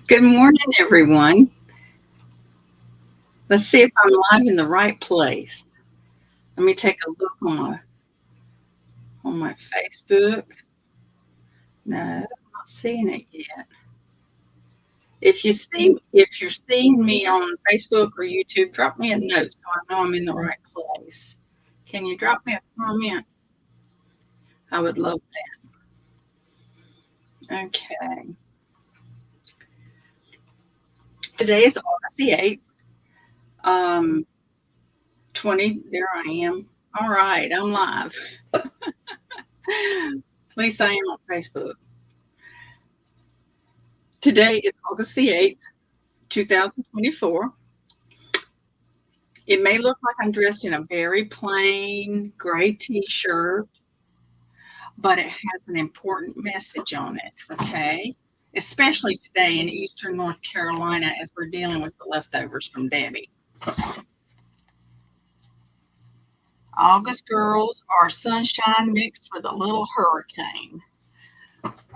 Good morning, everyone. Let's see if I'm live in the right place. Let me take a look on my Facebook. No, I'm not seeing it yet. If you're seeing me on Facebook or YouTube, drop me a note so I know I'm in the right place. Can you drop me a comment? I would love that. Okay. Today is August the 8th. Um, 20. There I am. All right, I'm live. At least I am on Facebook. Today is August the 8th, 2024. It may look like I'm dressed in a very plain gray t-shirt, but it has an important message on it, okay? Especially today in Eastern North Carolina as we're dealing with the leftovers from Debbie. August girls are sunshine mixed with a little hurricane.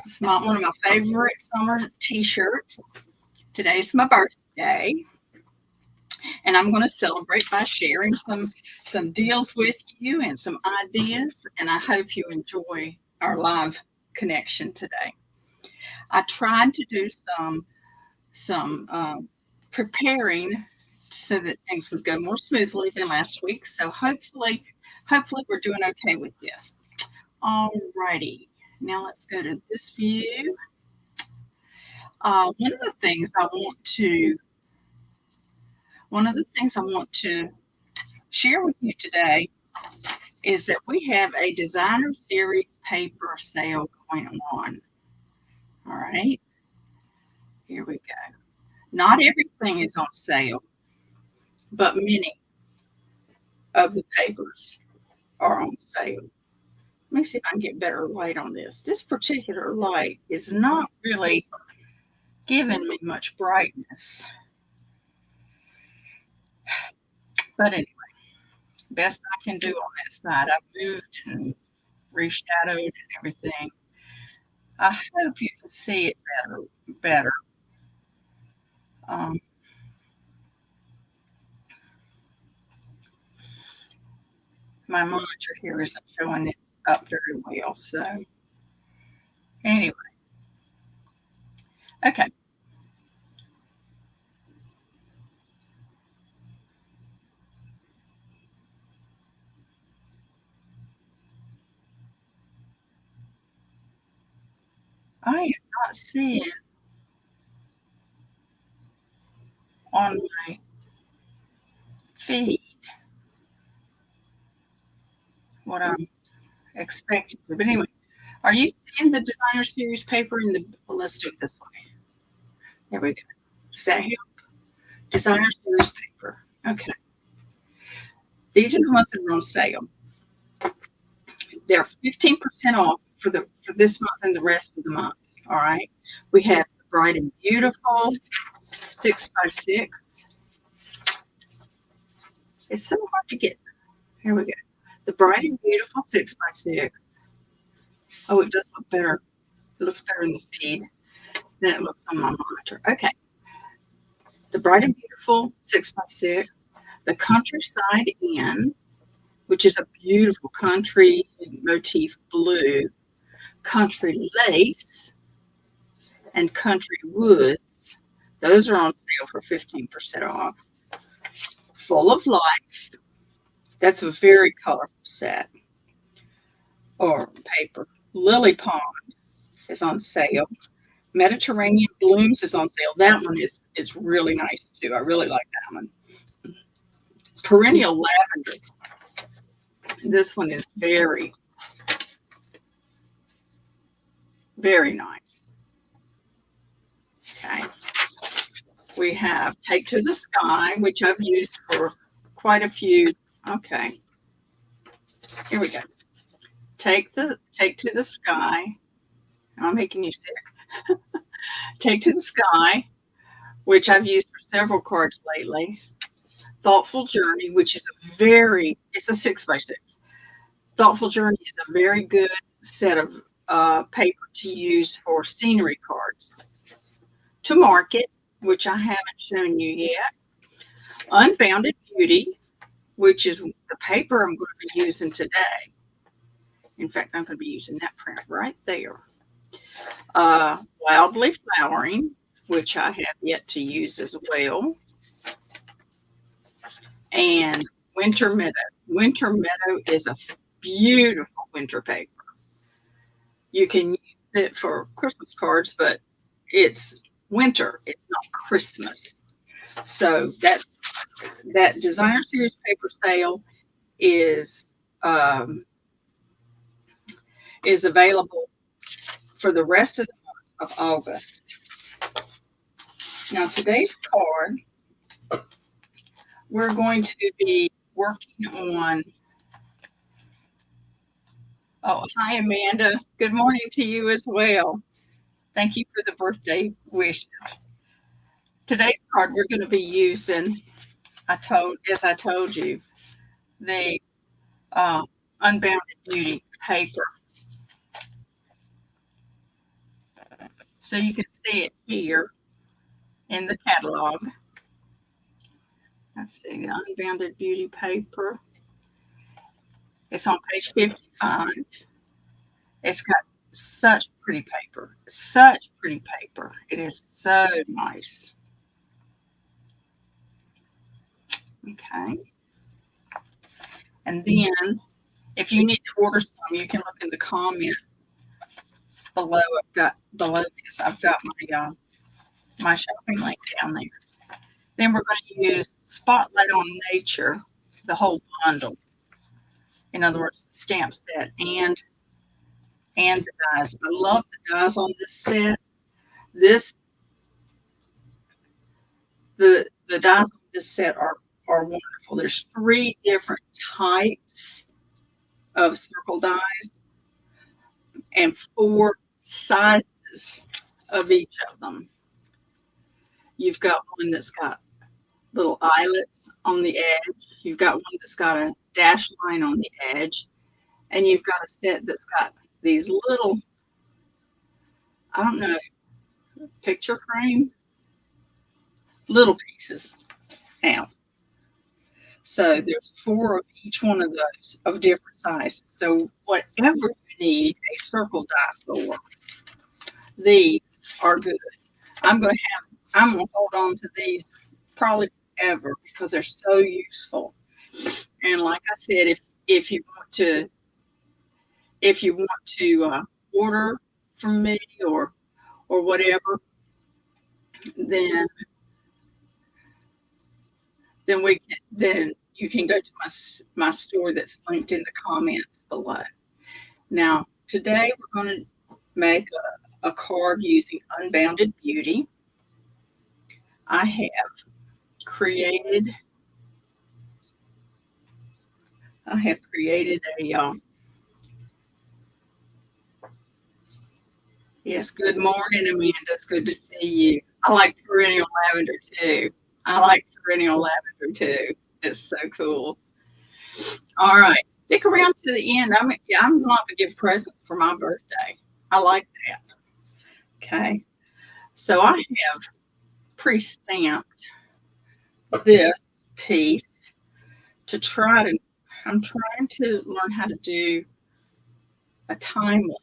It's one of my favorite summer t-shirts. Today's my birthday. And I'm going to celebrate by sharing some deals with you and some ideas. And I hope you enjoy our live connection today. I tried to do some preparing so that things would go more smoothly than last week. So hopefully we're doing okay with this. All righty. Now let's go to this view. One of the things I want to share with you today is that we have a designer series paper sale going on. All right, here we go. Not everything is on sale, but many of the papers are on sale. Let me see if I can get better light on this. This particular light is not really giving me much brightness, but anyway, best I can do on that side. I've moved and reshadowed and everything. I hope you can see it better. Um, my monitor here isn't showing it up very well. So anyway, okay. I am not seeing on my feed what I'm expecting. But anyway, are you seeing the designer series paper in the? Well, let's do it this way. There we go. Does that help? Designer series paper. Okay. These are the ones that are on sale. They're 15% off for this month and the rest of the month. All right. We have Bright and Beautiful 6x6. It's so hard to get. Here we go. The Bright and Beautiful 6x6. Oh, it does look better. It looks better in the feed than it looks on my monitor. Okay. The Bright and Beautiful 6x6. The Countryside Inn, which is a beautiful country motif blue. Country Lace and Country Woods. Those are on sale for 15% off. Full of Life. That's a very colorful set or paper. Lily Pond is on sale. Mediterranean Blooms is on sale. That one is really nice too. I really like that one. Perennial Lavender. This one is very, very nice. Okay. We have Take to the Sky, which I've used for quite a few. Okay. Here we go. Take to the Sky. I'm making you sick. Take to the Sky, which I've used for several cards lately. Thoughtful Journey, which is it's a 6x6. Thoughtful Journey is a very good set of paper to use for scenery cards to market, which I haven't shown you yet. Unbounded Beauty, which is the paper I'm going to be using today. In fact, I'm going to be using that print right there. Wildly Flowering, which I have yet to use as well. And Winter Meadow. Winter Meadow is a beautiful winter paper. You can use it for Christmas cards, but it's winter. It's not Christmas. So that designer series paper sale is um, is available for the rest of the month of August. Now today's card, we're going to be working on. Oh, hi Amanda. Good morning to you as well. Thank you for the birthday wishes. Today's card we're going to be using. As I told you, the uh, Unbounded Beauty paper. So you can see it here in the catalog. Let's see, the Unbounded Beauty paper. It's on page 55. It's got such pretty paper. Such pretty paper. It is so nice. Okay. And then if you need to order some, you can look in the comment below. I've got my shopping link down there. Then we're going to use Spotlight on Nature, the whole bundle. In other words, the stamp set and the dies. I love the dies on this set. The dies on this set are wonderful. There's 3 different types of circle dies and 4 sizes of each of them. You've got one that's got little eyelets on the edge. You've got one that's got a dash line on the edge. And you've got a set that's got these little, I don't know, picture frame, little pieces out. So there's 4 of each one of those of different sizes. So whatever you need a circle die for, these are good. I'm going to hold on to these probably forever because they're so useful. And like I said, if you want to order from me or whatever, then then you can go to my store that's linked in the comments below. Now today we're going to make a card using Unbounded Beauty. I have created a yes, good morning, Amanda. It's good to see you. I like perennial lavender too. It's so cool. All right. Stick around to the end. I'm not gonna give presents for my birthday. I like that. Okay. So I have pre-stamped this piece I'm trying to learn how to do a timeline.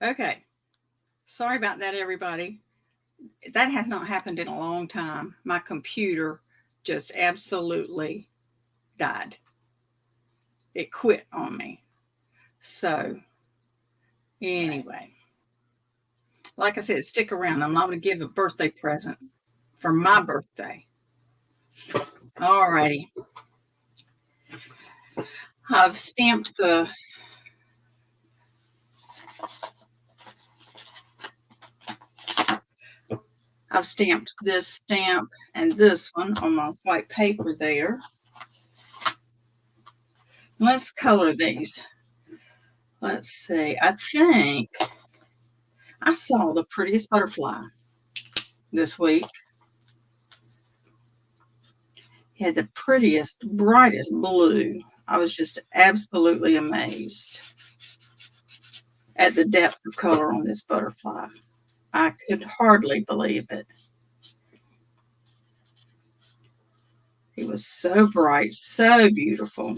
Okay. Sorry about that, everybody. That has not happened in a long time. My computer just absolutely died. It quit on me. So, anyway, like I said, stick around. I'm not going to give a birthday present for my birthday. All righty. I've stamped this stamp and this one on my white paper there. Let's color these. Let's see. I think I saw the prettiest butterfly this week. He had the prettiest, brightest blue. I was just absolutely amazed at the depth of color on this butterfly. I could hardly believe it. He was so bright, so beautiful.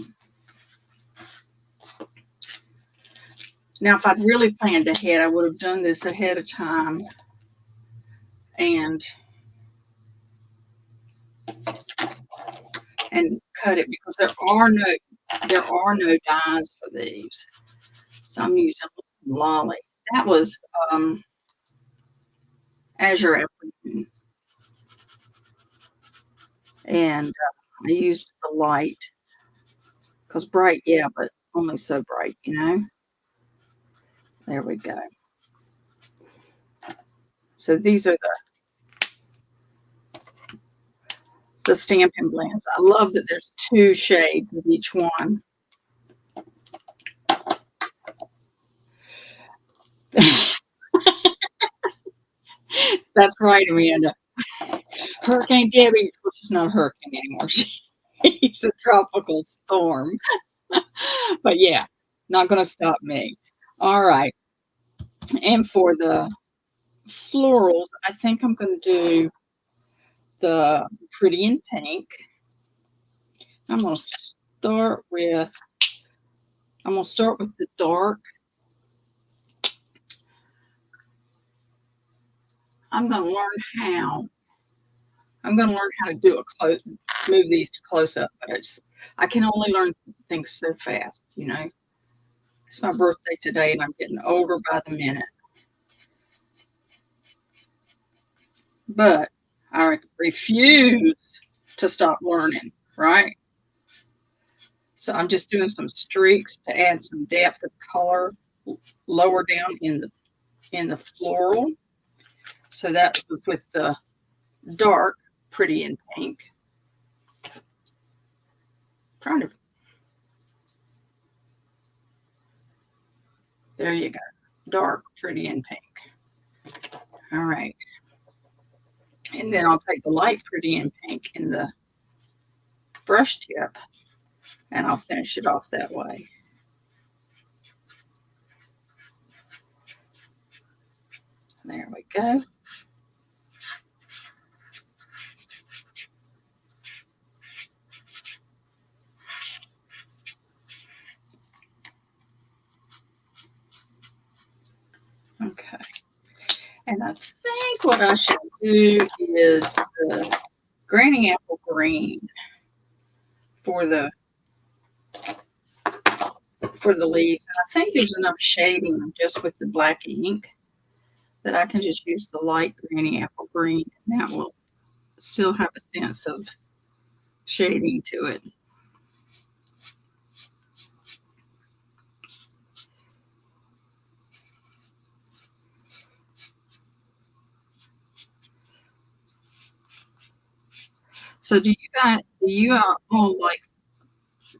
Now, if I'd really planned ahead, I would have done this ahead of time and cut it, because there are no dies for these. So I'm using Lolly. That was Azure Afternoon. And I used the light, because bright, yeah, but only so bright, you know. There we go. So these are the Stampin' Blends. I love that there's 2 shades of each one. That's right, Amanda. Hurricane Debbie, which is not a hurricane anymore. She's a tropical storm. But yeah, not going to stop me. All right. And for the florals, I think I'm going to do the Pretty in Pink. I'm going to start with the dark. I'm going to learn how to do move these to close up, but I can only learn things so fast, you know. It's my birthday today and I'm getting older by the minute. But I refuse to stop learning, right? So I'm just doing some streaks to add some depth of color lower down in the floral. So that was with the dark Pretty in Pink. There you go. Dark Pretty in Pink. All right. And then I'll take the light Pretty in Pink in the brush tip and I'll finish it off that way. There we go. Okay. And I think what I should do is the Granny Apple Green for the leaves. And I think there's enough shading just with the black ink that I can just use the light Granny Apple Green, and that will still have a sense of shading to it. So do you all like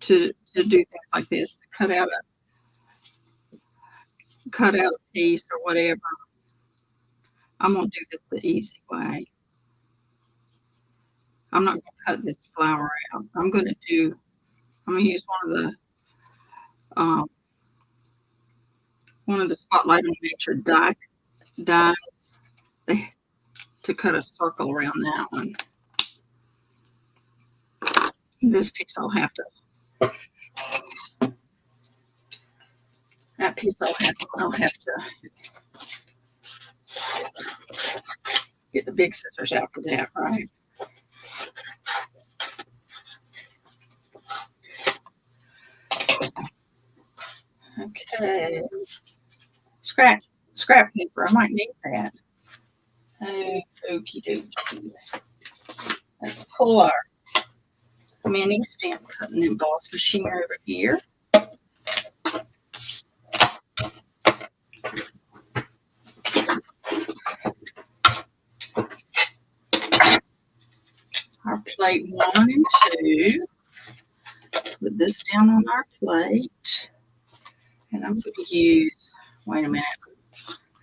to do things like this, to cut out a piece or whatever? I'm gonna do this the easy way. I'm not gonna cut this flower out. I'm gonna use um, one of the Spotlight on Nature dies to cut a circle around that one. This piece I'll have to, That piece I'll have to get the big scissors out for that, right? Okay. Scrap paper. I might need that. Okie dokie. Let's pull our mini stamp cutting and emboss machine over here. Our plate 1 and 2. Put this down on our plate. And I'm going to use, wait a minute,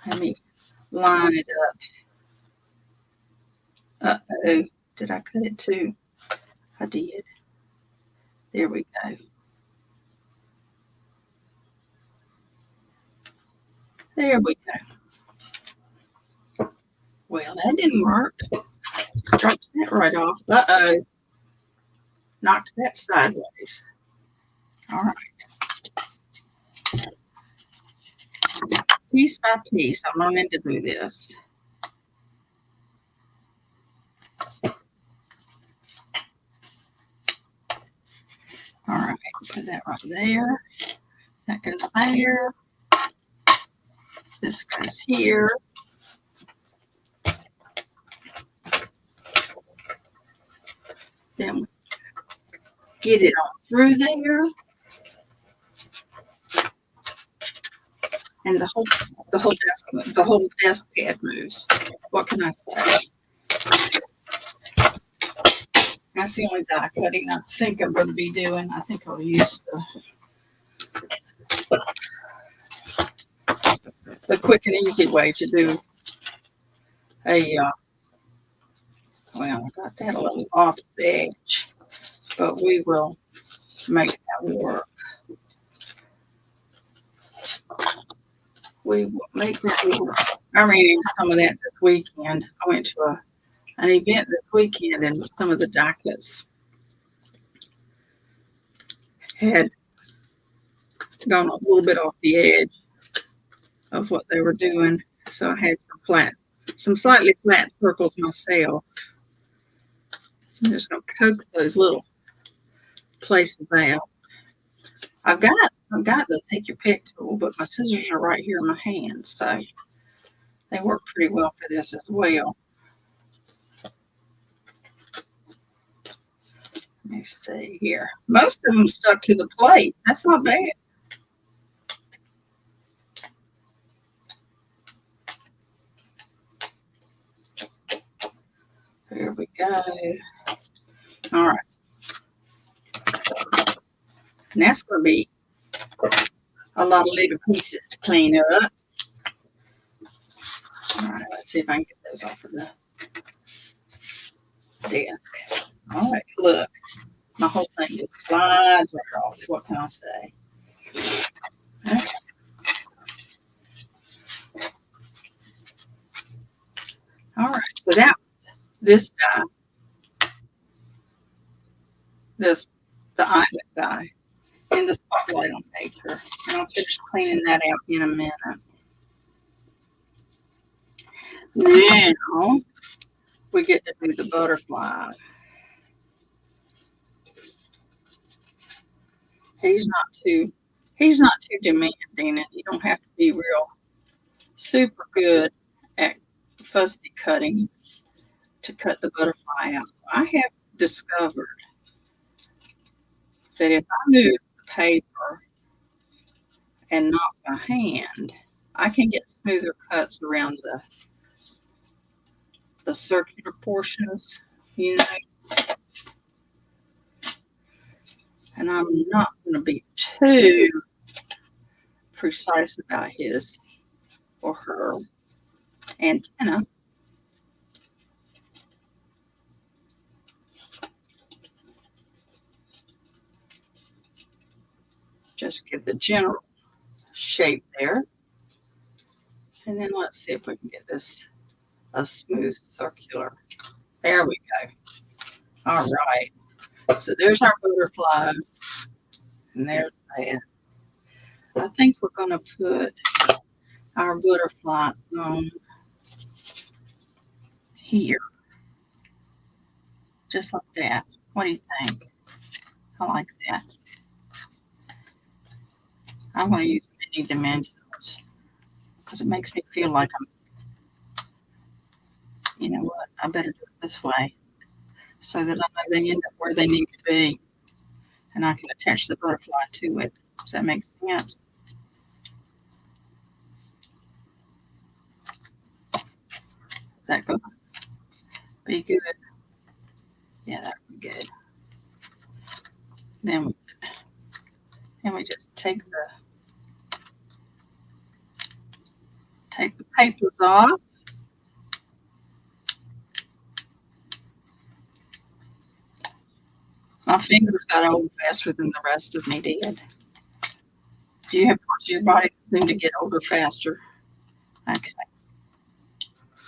let me line it up. Uh-oh, did I cut it too? I did. There we go. There we go. Well, that didn't work. Dropped that right off. Uh-oh. Knocked that sideways. All right. Piece by piece, I'm learning to do this. All right, put that right there. That goes there. This goes here. Then get it on through there. And the whole desk pad moves. What can I say? That's the only die cutting I think I'm going to be doing. I think I'll use the quick and easy way to do a, well, I got that a little off the edge, but we will make that work. We will make that work. I ran into some of that this weekend. I went to an event this weekend, and some of the die cuts had gone a little bit off the edge of what they were doing. So I had some slightly flat circles myself. So I'm just going to poke those little places out. I've got the take your pick tool, but my scissors are right here in my hand, so they work pretty well for this as well. Let me see here. Most of them stuck to the plate. That's not bad. There we go. All right. And that's going to be a lot of little pieces to clean up. All right, let's see if I can get those off of the desk. All right, look. My whole thing just slides right off. What can I say? Okay. All right, so that was this guy, the island guy, and the spotlight on nature. And I'll finish cleaning that out in a minute. Now we get to do the butterfly. He's not too demanding, and you don't have to be real super good at fussy cutting to cut the butterfly out. I have discovered that if I move the paper and not my hand, I can get smoother cuts around the circular portions, you know. And I'm not going to be too precise about his or her antenna. Just give the general shape there. And then let's see if we can get this a smooth circular. There we go. All right. So there's our butterfly. And there's that. I think we're going to put our butterfly on here, just like that. What do you think? I like that. I'm going to use many dimensions because it makes me feel like you know what, I better do it this way so that I know they end up where they need to be and I can attach the butterfly to it. Does that make sense? Is that going to be good? Yeah, that would be good. Then we just take the papers off. My fingers got old faster than the rest of me did. Do you have parts of your body that seem to get older faster? Okay,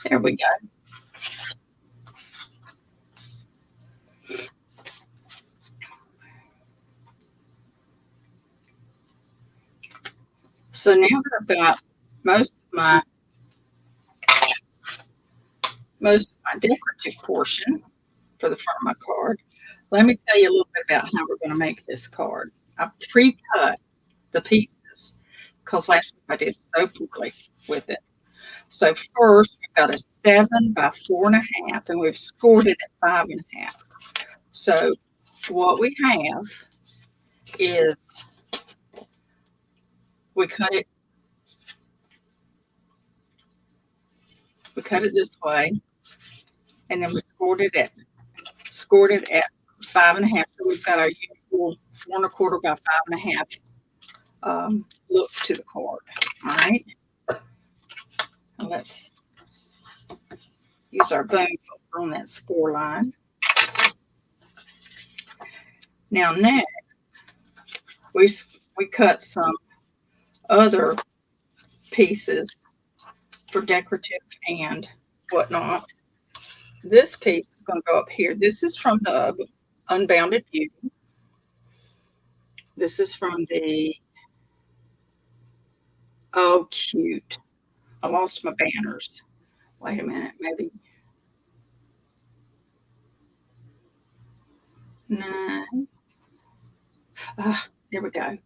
there we go. So now that I've got most of my decorative portion for the front of my card, let me tell you a little bit about how we're going to make this card. I pre-cut the pieces because last week I did so poorly with it. So first we've got a 7 by 4.5, and we've scored it at 5.5. So what we have is we cut it this way, and then we scored it at 5.5. So we've got our usual 4.25 by 5.5 look to the card. All right. Now let's use our bone folder on that score line. Now next, we cut some other pieces for decorative and whatnot. This piece is going to go up here. This is from the Unbounded Beauty. This is from the, oh, cute. I lost my banners. Wait a minute, maybe. No. There we go.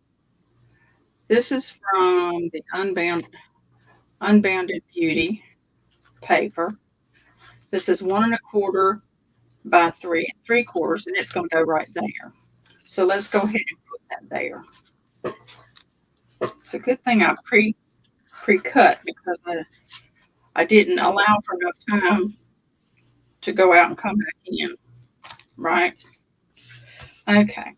This is from the Unbounded Beauty paper. This is 1.25 by 3.75, and it's going to go right there. So let's go ahead and put that there. It's a good thing I pre-cut because I didn't allow for enough time to go out and come back in, right? Okay.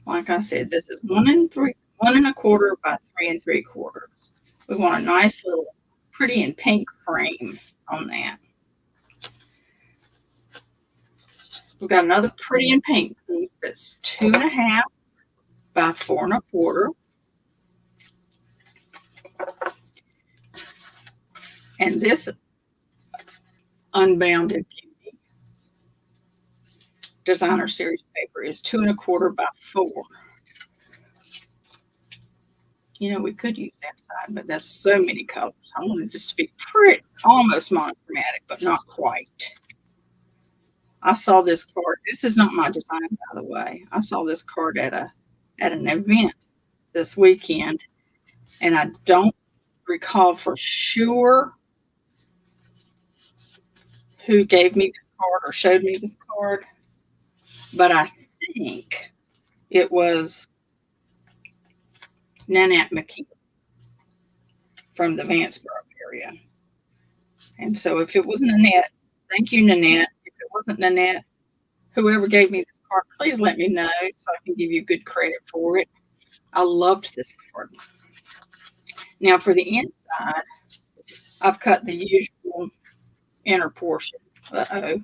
Like I said, this is 1.25 by 3.75. We want a nice little pretty and pink frame on that. We've got another pretty and pink piece that's 2.5 by 4.25. And this Unbounded Beauty designer series paper is 2.25 by 4. You know, we could use that side, but that's so many colors. I want it just to be pretty, almost monochromatic, but not quite. I saw this card. This is not my design, by the way. I saw this card at an event this weekend, and I don't recall for sure who gave me this card or showed me this card, but I think it was Nanette McKee from the Vanceboro area. And so if it was Nanette, thank you, Nanette. If it wasn't Nanette, whoever gave me this card, please let me know so I can give you good credit for it. I loved this card. Now for the inside, I've cut the usual inner portion. Uh-oh.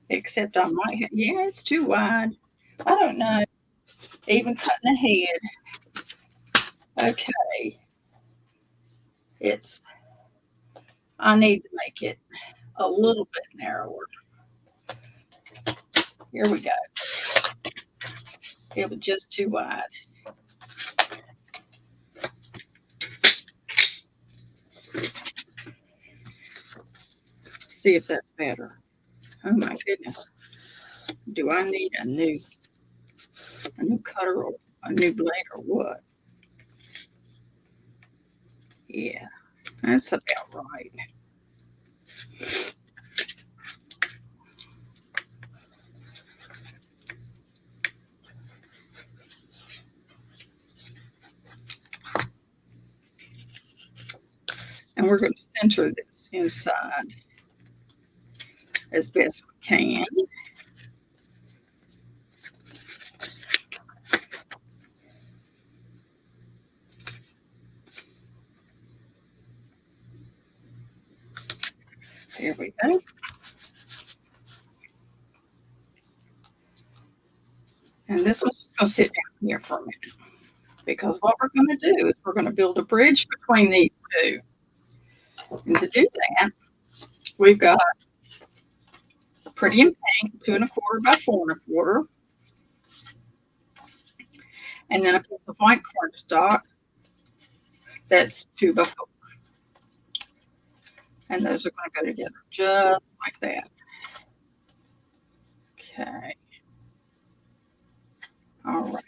Except I might have, yeah, it's too wide. I don't know. Even cutting ahead. Okay. I need to make it a little bit narrower. Here we go. It was just too wide. See if that's better. Oh my goodness. Do I need a new cutter or a new blade or what? Yeah, that's about right. And we're going to center this inside as best we can. There we go. And this one's just going to sit down here for a minute because what we're going to do is we're going to build a bridge between these two. And to do that, we've got Pretty in Pink, 2 1/4 by 4 1/4, and then a piece of white cardstock that's 2 by 4. And those are going to go together just like that. Okay. All right.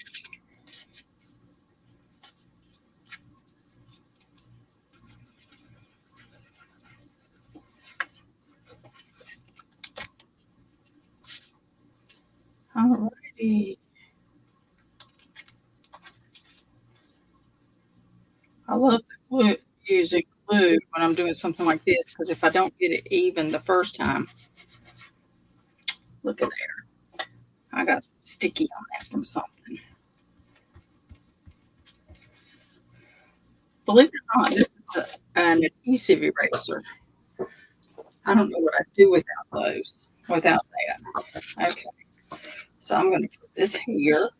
All righty. I love using glue when I'm doing something like this because if I don't get it even the first time, look at there. I got some sticky on that from something. Believe it or not, this is an adhesive eraser. I don't know what I'd do without that. Okay. So I'm going to put this here,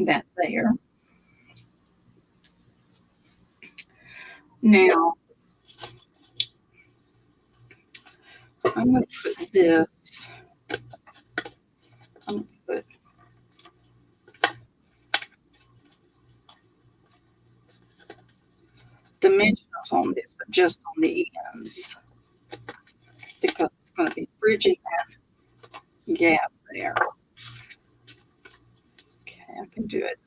that there. Now, I'm going to put this, I'm going to put dimensionals on this, but just on the ends because it's going to be bridging that gap there. Okay, I can do it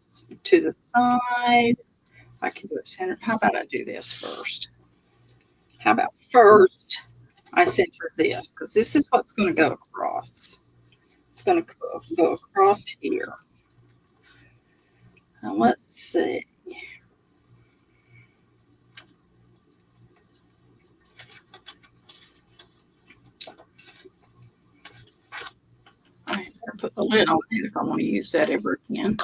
to the side. I can do it center. How about I do this first? How about first I center this because this is what's going to go across. It's going to go across here. Now let's see. I better put the lid on it if I want to use that ever again.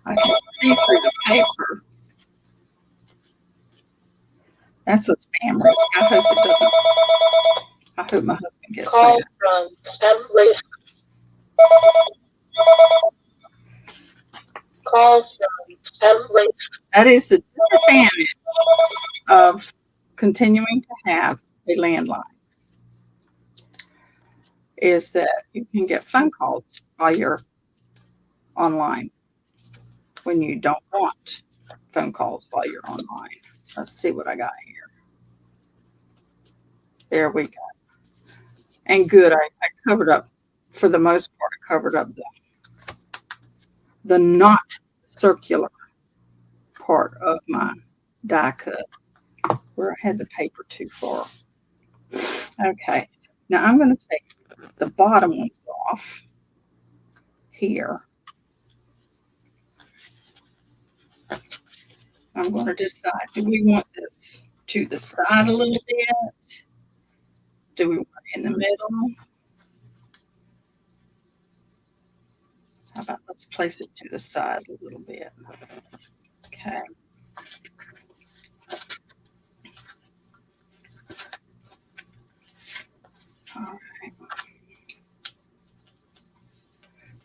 I can see through the paper. That's a spam risk. I hope it doesn't. I hope my husband gets Call that. from Emily. Call from Emily. That is the disadvantage of continuing to have a landline, is that you can get phone calls while you're online when you don't want phone calls while you're online. Let's see what I got here. There we go. And good, I covered up, for the most part, I covered up the not circular part of my die cut where I had the paper too far. Okay, now I'm going to take the bottom ones off here. I'm going to decide, do we want this to the side a little bit? Do we want it in the middle? How about let's place it to the side a little bit. Okay. All right.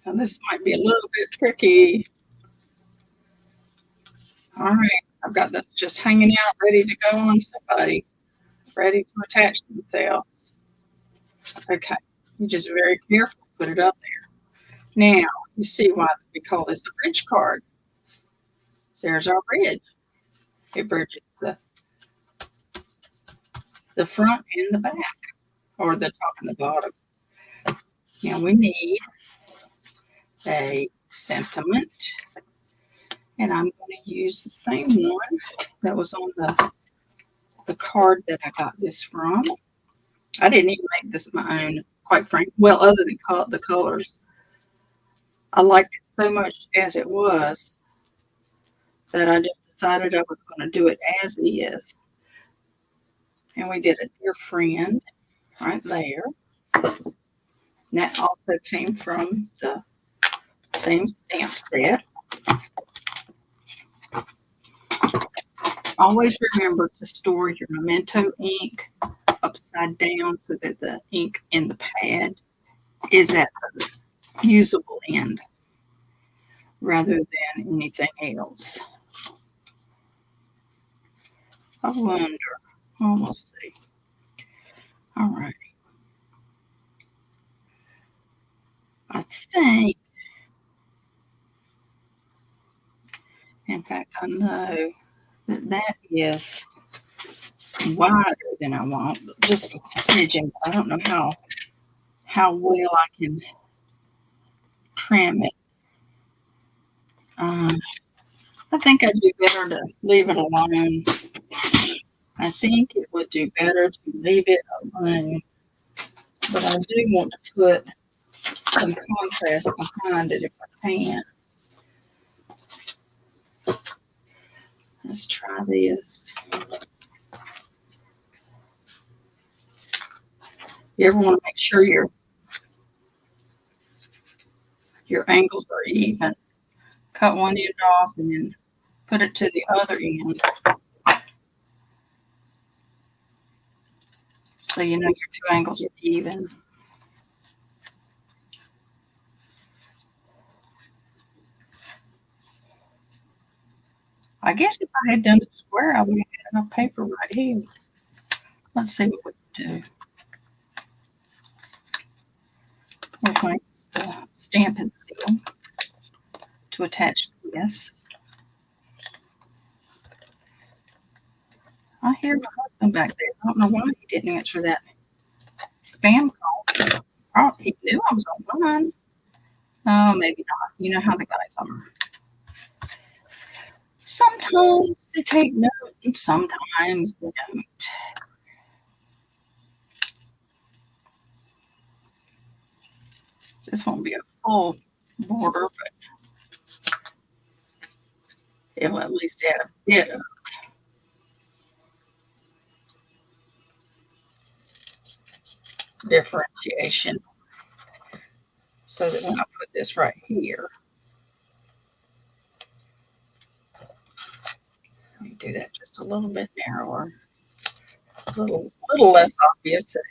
Now this might be a little bit tricky. All right, I've got this just hanging out, ready to go on somebody, ready to attach themselves. Okay, you just very carefully put it up there. Now, you see why we call this a bridge card. There's our bridge. It bridges the front and the back, or the top and the bottom. Now we need a sentiment, and I'm going to use the same one that was on the card that I got this from. I didn't even make this my own, quite frankly. Well, other than the colors, I liked it so much as it was that I just decided I was going to do it as is. And we did a dear friend right there. And that also came from the same stamp set. Always remember to store your memento ink upside down so that the ink in the pad is at the usable end rather than anything else. I wonder. Well, we'll see. All right. I think, in fact, I know that is wider than I want, just a smidgen. I don't know how well I can trim it. I think I'd do better to leave it alone. I think it would do better to leave it alone, but I do want to put some contrast behind it if I can. Let's try this. You ever want to make sure your angles are even? Cut one end off and then put it to the other end. So you know your two angles are even. I guess if I had done it square, I would have had enough paper right here. Let's see what we can do. We're going to use the Stampin' Seal to attach this. I hear my husband back there. I don't know why he didn't answer that spam call. Oh, he knew I was online. Oh, maybe not. You know how the guys are. Sometimes they take note, and sometimes they don't. This won't be a full border, but it'll at least add a bit of differentiation. So that when I put this right here, let me do that just a little bit narrower, a little less obvious that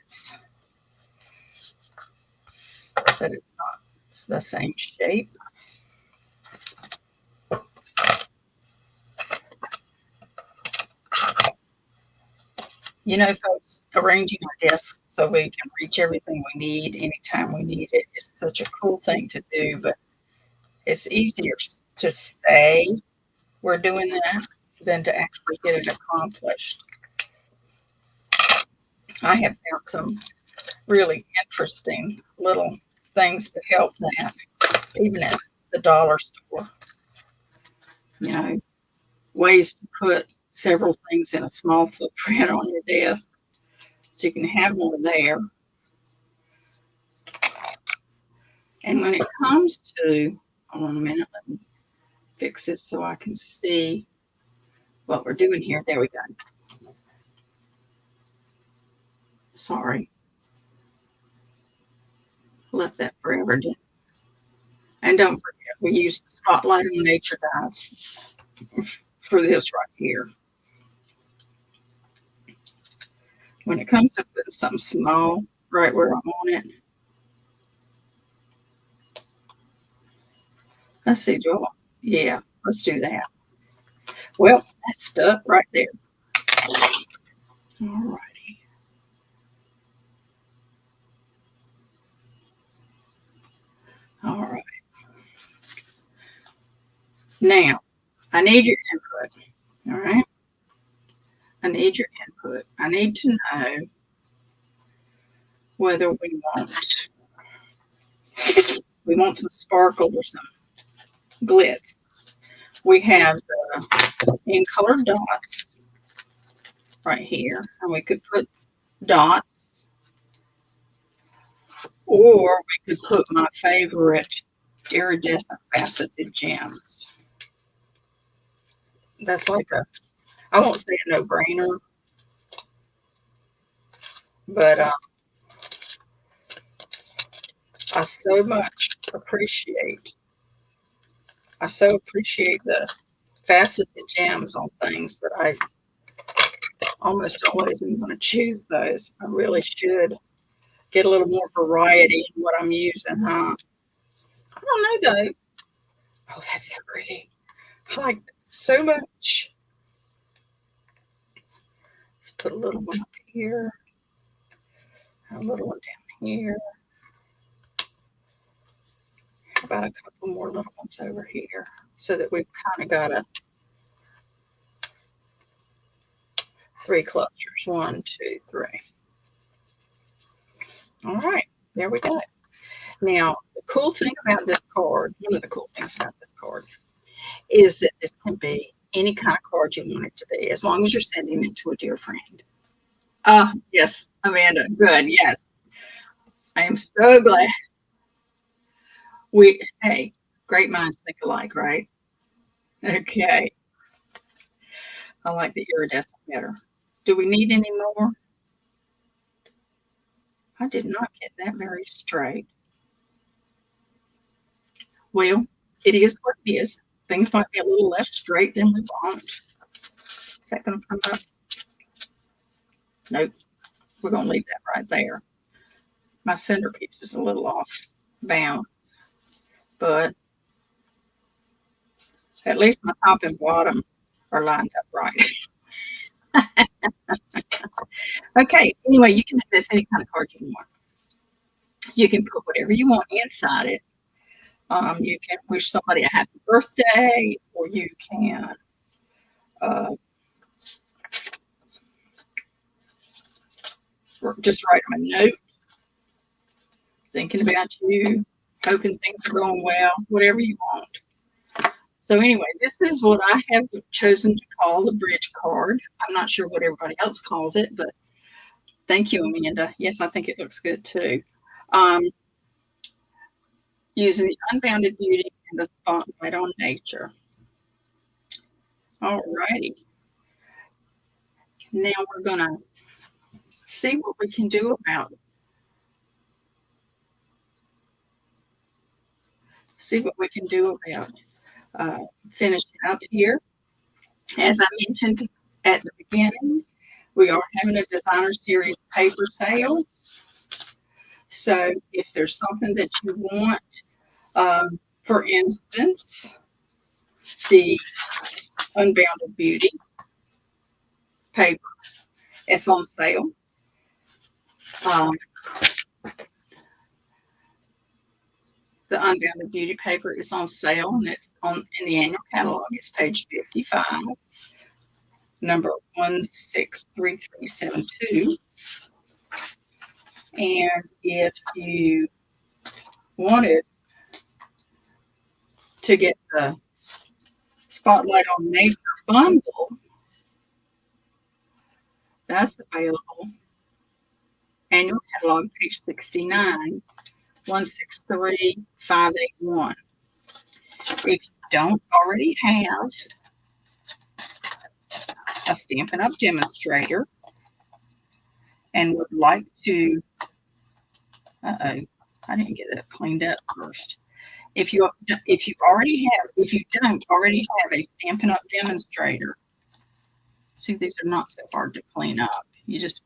it's not the same shape. You know, folks, arranging our desks so we can reach everything we need anytime we need it is such a cool thing to do, but it's easier to say we're doing that than to actually get it accomplished. I have found some really interesting little things to help that, even at the dollar store. You know, ways to put several things in a small footprint on your desk so you can have more there. And when it comes to, hold on a minute, let me fix this so I can see what we're doing here. There we go. Sorry. Left that forever, didn't. And don't forget, we use the Spotlight on Nature dies for this right here. When it comes to putting something small right where I want it, Let's see, do I want, yeah, let's do that. Well, that's stuck right there. All righty. All right. Now, I need your input. All right. I need your input. I need to know whether we want some sparkle or some glitz. We have the in colored dots right here, and we could put dots, or we could put my favorite iridescent faceted gems. That's like I won't say a no-brainer, but I so much appreciate, I so appreciate the faceted gems on things that I almost always am going to choose those. I really should get a little more variety in what I'm using, huh? I don't know though. Oh, that's so pretty. I like that so much. Let's put a little one up here, a little one down here. How about a couple more little ones over here so that we've kind of got a 3 clusters. 1, 2, 3. All right, there we go. Now, the cool thing about this card, one of the cool things about this card, is that this can be any kind of card you want it to be, as long as you're sending it to a dear friend. Yes, Amanda, good, yes. I am so glad. Hey, great minds think alike, right? Okay, I like the iridescent better. Do we need any more? I did not get that very straight. Well, it is what it is. Things might be a little less straight than we want. Is that going to come up? Nope. We're going to leave that right there. My centerpiece is a little off balance, but at least my top and bottom are lined up right. Okay, anyway, you can make this any kind of card you want. You can put whatever you want inside it. You can wish somebody a happy birthday, or you can just write them a note, thinking about you, hoping things are going well, whatever you want. So anyway, this is what I have chosen to call the bridge card. I'm not sure what everybody else calls it, but thank you, Amanda. Yes, I think it looks good too. Using the Unbounded Beauty and the Spotlight on Nature. All righty. Now we're going to see what we can do about it. See what we can do about finishing up here. As I mentioned at the beginning, we are having a designer series paper sale. So if there's something that you want, for instance, the Unbounded Beauty paper, it's on sale. The Unbounded Beauty paper is on sale, and it's in the annual catalog. It's page 55, number 163372. And if you wanted to get the Spotlight on Nature bundle, that's available. Annual catalog, page 69, 163581. If you don't already have a Stampin' Up! Demonstrator and would like to, I didn't get that cleaned up first. If you don't already have a Stampin' Up! Demonstrator, see, these are not so hard to clean up. You just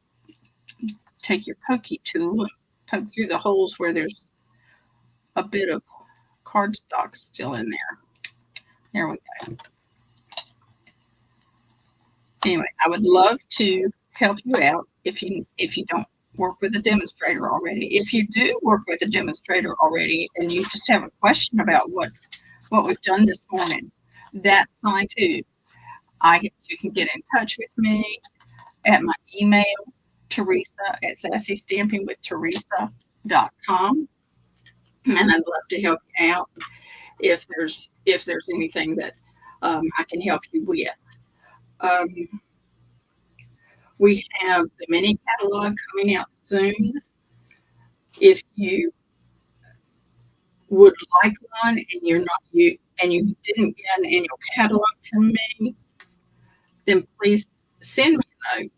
take your pokey tool and poke through the holes where there's a bit of cardstock still in there. There we go. Anyway, I would love to help you out if you don't work with a demonstrator already. If you do work with a demonstrator already and you just have a question about what we've done this morning, that's fine too. You can get in touch with me at my email, Teresa at sassystampingwiththeresa.com, and I'd love to help you out if there's anything that I can help you with. We have the mini catalog coming out soon. If you would like one and you didn't get an annual catalog from me, then please send me a note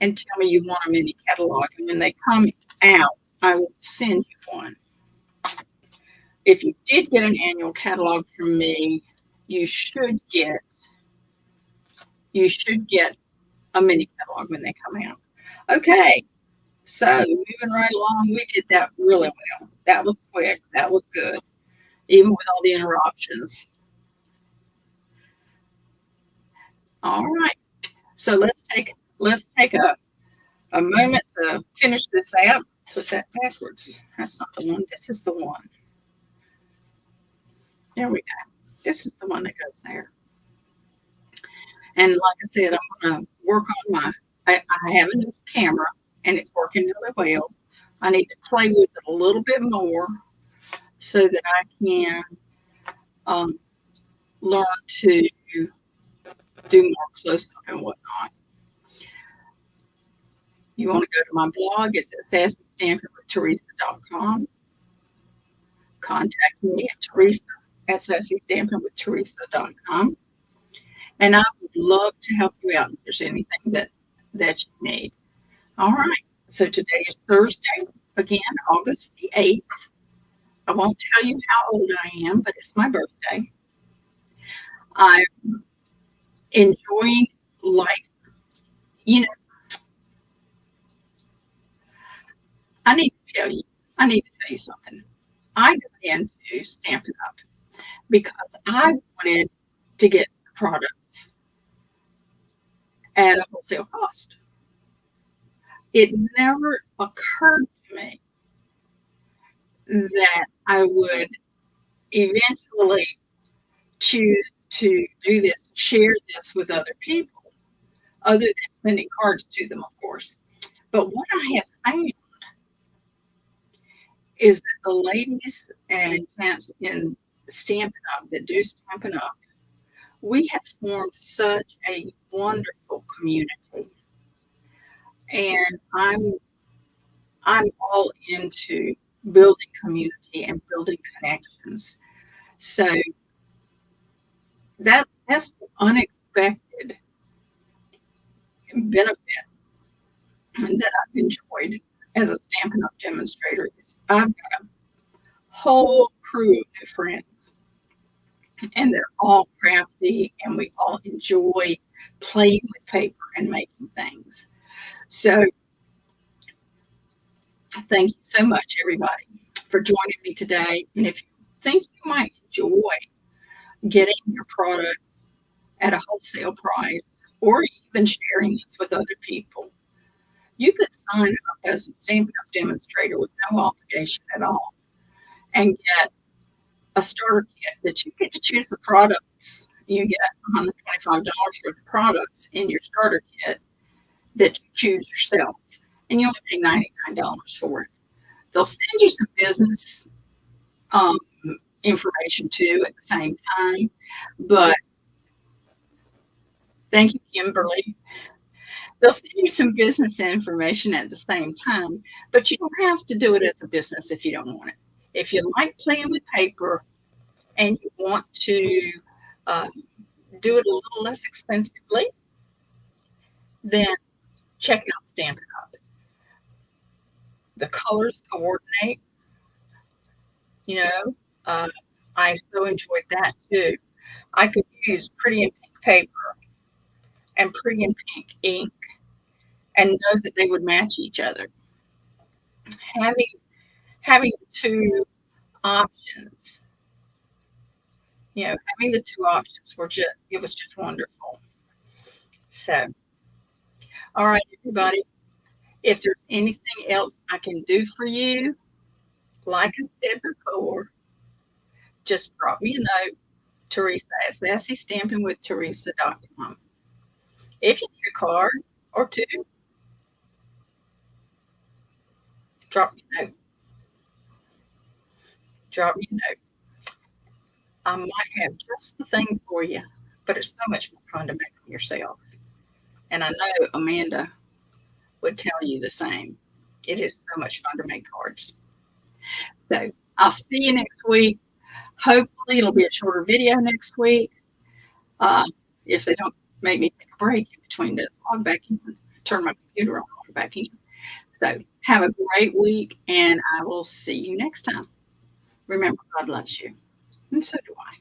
and tell me you want a mini catalog. And when they come out, I will send you one. If you did get an annual catalog from me, you should get a mini catalog when they come out. Okay, so moving right along, we did that really well. That was quick. That was good, even with all the interruptions. All right, so let's take a moment to finish this out. Put that backwards. That's not the one. This is the one. There we go. This is the one that goes there. And like I said, I'm going to work on I have a new camera and it's working really well. I need to play with it a little bit more so that I can learn to do more close-up and whatnot. You want to go to my blog, it's at sassystampingwiththeresa.com. Contact me at Teresa at sassystampingwiththeresa.com. And I would love to help you out if there's anything that you need. All right. So today is Thursday, again, August the 8th. I won't tell you how old I am, but it's my birthday. I'm enjoying life. You know, I need to tell you something. I got into Stampin' Up! Because I wanted to get products at a wholesale cost. It never occurred to me that I would eventually choose to do this, share this with other people, other than sending cards to them, of course. But what I have found is that the ladies and gents in Stampin' Up! That do Stampin' Up!, we have formed such a wonderful community. And I'm all into building community and building connections. So that's the unexpected benefit that I've enjoyed as a Stampin' Up! Demonstrator is I've got a whole crew of new friends, and they're all crafty, and we all enjoy playing with paper and making things. So thank you so much, everybody, for joining me today. And if you think you might enjoy getting your products at a wholesale price or even sharing this with other people, you could sign up as a Stampin' Up! Demonstrator with no obligation at all and get a starter kit that you get to choose the products. You get $125 worth of products in your starter kit that you choose yourself, and you only pay $99 for it. They'll send you some business information too at the same time. But thank you, Kimberly. They'll send you some business information at the same time, but you don't have to do it as a business if you don't want it. If you like playing with paper and you want to do it a little less expensively, then check out Stampin' Up! The colors coordinate. I so enjoyed that too. I could use pretty and pink paper and pretty and pink ink and know that they would match each other. Having two options You know, having the two options were just, it was just wonderful. So, all right, everybody, if there's anything else I can do for you, like I said before, just drop me a note, Teresa at sassystampingwiththeresa.com. If you need a card or two, drop me a note. Drop me a note. I might have just the thing for you, but it's so much more fun to make them yourself. And I know Amanda would tell you the same. It is so much fun to make cards. So I'll see you next week. Hopefully, it'll be a shorter video next week. Uh, if they don't make me take a break in between the log back in, turn my computer on, log back in. So have a great week, and I will see you next time. Remember, God loves you, and so do I.